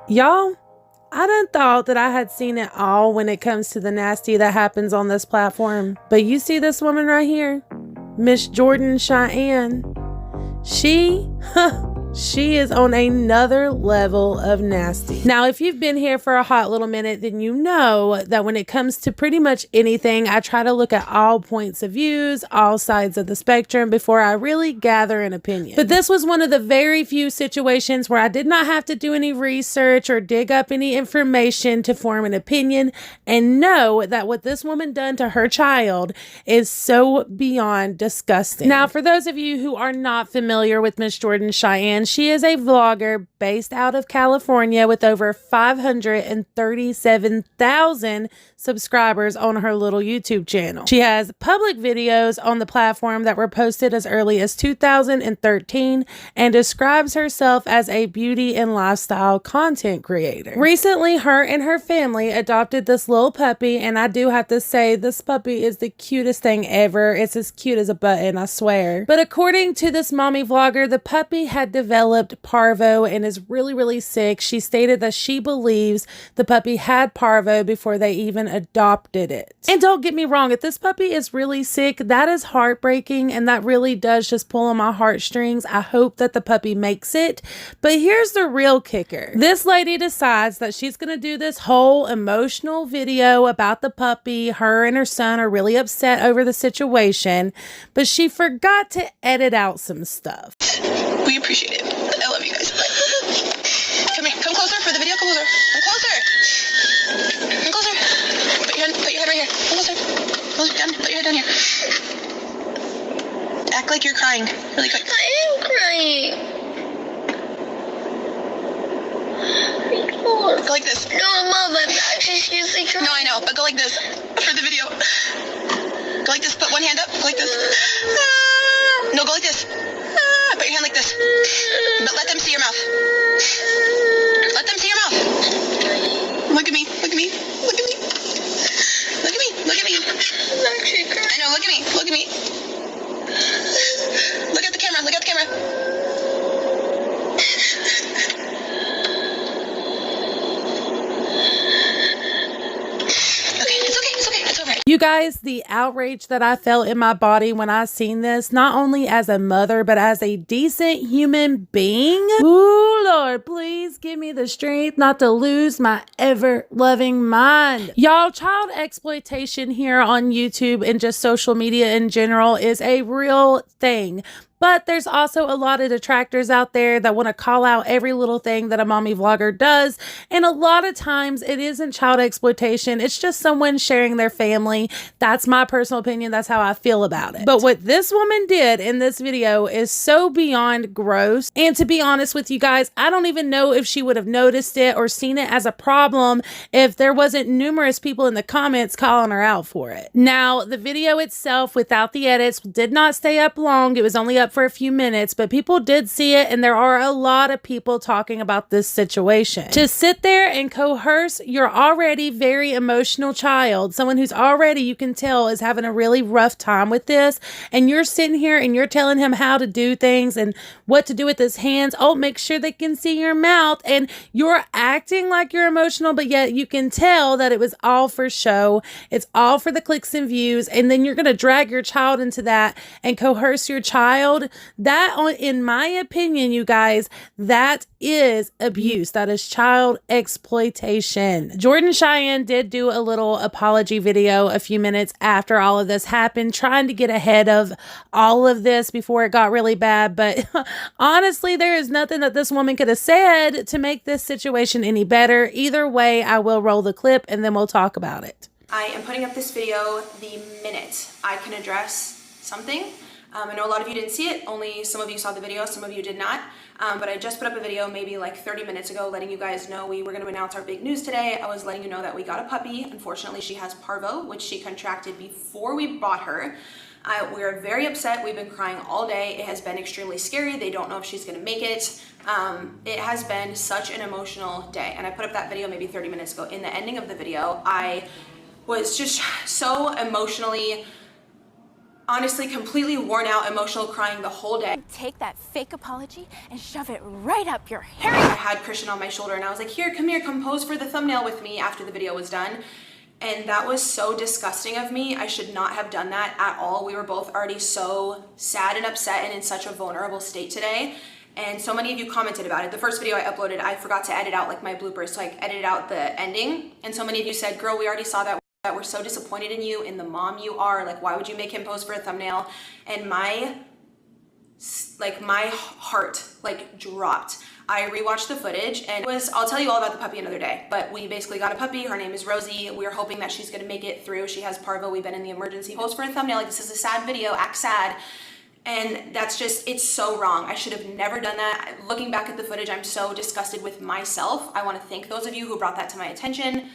Y'all, I done thought that I had seen it all when it comes to the nasty that happens on this platform. But you see this woman right here? Miss Jordan Cheyenne. She is on another level of nasty. Now, if you've been here for a hot little minute, then you know that when it comes to pretty much anything, I try to look at all points of views, all sides of the spectrum before I really gather an opinion. But this was one of the very few situations where I did not have to do any research or dig up any information to form an opinion and know that what this woman done to her child is so beyond disgusting. Now, for those of you who are not familiar with Miss Jordan Cheyenne, she is a vlogger based out of California with over 537,000 subscribers on her little YouTube channel. She has public videos on the platform that were posted as early as 2013 and describes herself as a beauty and lifestyle content creator. Recently, her and her family adopted this little puppy, and I do have to say this puppy is the cutest thing ever. It's as cute as a button, I swear. But according to this mommy vlogger, the puppy had developed parvo and is really sick. She stated that she believes the puppy had parvo before they even adopted it. And don't get me wrong, if this puppy is really sick, that is heartbreaking and that really does just pull on my heartstrings. I hope that the puppy makes it. But here's the real kicker. This lady decides that she's going to do this whole emotional video about the puppy. Her and her son are really upset over the situation, but she forgot to edit out some stuff. We appreciate it. I love you guys. Come here. Come closer for the video. Come closer. Come closer. Come closer. Put your head right here. Come closer. Closer down. Put your head down here. Act like you're crying. Really quick. I am crying. Go like this. No, Mom, I'm not just usually crying. No, I know, but go like this for the video. Go like this. Put one hand up. Go like this. No, go like this. Put your hand like this. But let them see your mouth. Let them see your mouth. Look at me. Look at me. Look at me. Look at me. Look at me. I'm actually crying. I know. Look at me. Look at me. Look at the camera. Look at the camera. You guys, the outrage that I felt in my body when I seen this, not only as a mother, but as a decent human being. Ooh, Lord, please give me the strength not to lose my ever-loving mind. Y'all, child exploitation here on YouTube and just social media in general is a real thing. But there's also a lot of detractors out there that want to call out every little thing that a mommy vlogger does. And a lot of times it isn't child exploitation. It's just someone sharing their family. That's my personal opinion. That's how I feel about it. But what this woman did in this video is so beyond gross. And to be honest with you guys, I don't even know if she would have noticed it or seen it as a problem if there wasn't numerous people in the comments calling her out for it. Now, the video itself without the edits did not stay up long. It was only up for a few minutes, but people did see it, and there are a lot of people talking about this situation. To sit there and coerce your already very emotional child, someone who's already, you can tell, is having a really rough time with this, and you're sitting here and you're telling him how to do things and what to do with his hands. Oh, make sure they can see your mouth, and you're acting like you're emotional, but yet you can tell that it was all for show. It's all for the clicks and views, and then you're going to drag your child into that and coerce your child. That, in my opinion, you guys, that is abuse. That is child exploitation. Jordan Cheyenne did do a little apology video a few minutes after all of this happened, trying to get ahead of all of this before it got really bad. But honestly, there is nothing that this woman could have said to make this situation any better. Either way, I will roll the clip and then we'll talk about it. I am putting up this video the minute I can address something. I know a lot of you didn't see it, only some of you saw the video, some of you did not, but I just put up a video maybe like 30 minutes ago letting you guys know we were going to announce our big news today. I was letting you know that we got a puppy. Unfortunately, she has parvo, which she contracted before we bought her. We're very upset. We've been crying all day. It has been extremely scary. They don't know if she's going to make it. It has been such an emotional day, and I put up that video maybe 30 minutes ago. In the ending of the video, I was just so emotionally honestly completely worn out, emotional, crying the whole day. Take that fake apology and shove it right up your hair. I had Christian on my shoulder and I was like, here, come pose for the thumbnail with me after the video was done. And that was so disgusting of me. I should not have done that at all. We were both already so sad and upset and in such a vulnerable state today. And so many of you commented about it. The first video I uploaded, I forgot to edit out like my bloopers, so I edited out the ending. And so many of you said, girl, we already saw that we're so disappointed in you, in the mom you are. Like, why would you make him pose for a thumbnail? And my heart like dropped. I rewatched the footage and I'll tell you all about the puppy another day, but we basically got a puppy. Her name is Rosie. We're hoping that she's gonna make it through. She has parvo. We've been in the emergency. Pose for a thumbnail. Like, this is a sad video, act sad. And that's just, it's so wrong. I should have never done that. Looking back at the footage, I'm so disgusted with myself. I want to thank those of you who brought that to my attention.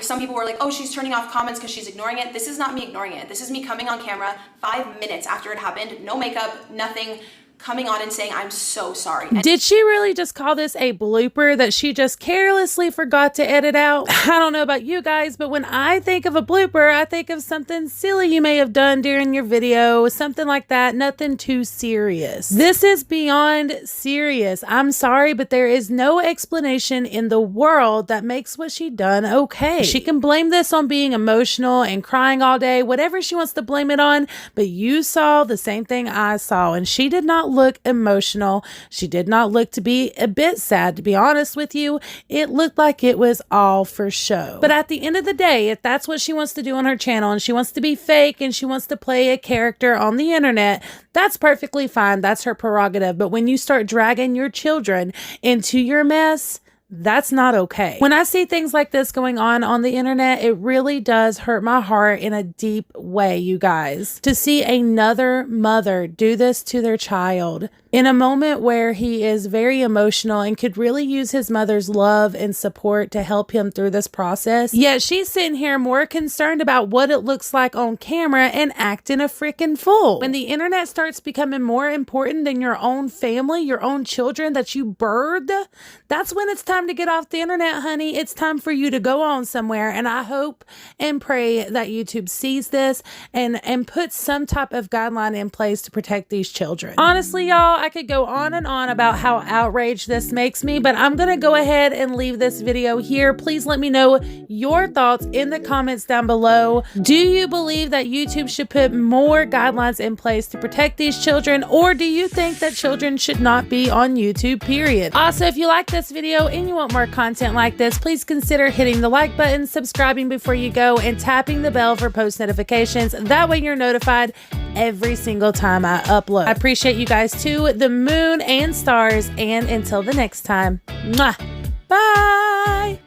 Some people were like, oh, she's turning off comments because she's ignoring it. This is not me ignoring it. This is me coming on camera 5 minutes after it happened, no makeup, nothing, coming on and saying, I'm so sorry. Did she really just call this a blooper that she just carelessly forgot to edit out? I don't know about you guys, but when I think of a blooper, I think of something silly you may have done during your video, something like that, nothing too serious. This is beyond serious. I'm sorry, but there is no explanation in the world that makes what she done okay. She can blame this on being emotional and crying all day, whatever she wants to blame it on, but you saw the same thing I saw, and she did not look emotional. She did not look to be a bit sad, to be honest with you. It looked like it was all for show. But at the end of the day, if that's what she wants to do on her channel and she wants to be fake and she wants to play a character on the internet, that's perfectly fine. That's her prerogative. But when you start dragging your children into your mess, that's not okay. When I see things like this going on the internet, it really does hurt my heart in a deep way, you guys. To see another mother do this to their child in a moment where he is very emotional and could really use his mother's love and support to help him through this process. Yet she's sitting here more concerned about what it looks like on camera and acting a freaking fool. When the internet starts becoming more important than your own family, your own children that you birthed, that's when it's time to get off the internet, honey. It's time for you to go on somewhere. And I hope and pray that YouTube sees this and puts some type of guideline in place to protect these children. Honestly, y'all, I could go on and on about how outraged this makes me, but I'm going to go ahead and leave this video here. Please let me know your thoughts in the comments down below. Do you believe that YouTube should put more guidelines in place to protect these children, or do you think that children should not be on YouTube, period? Also, if you like this video and you want more content like this, please consider hitting the like button, subscribing before you go, and tapping the bell for post notifications. That way you're notified every single time I upload. I appreciate you guys to the moon and stars, and until the next time, mwah, bye.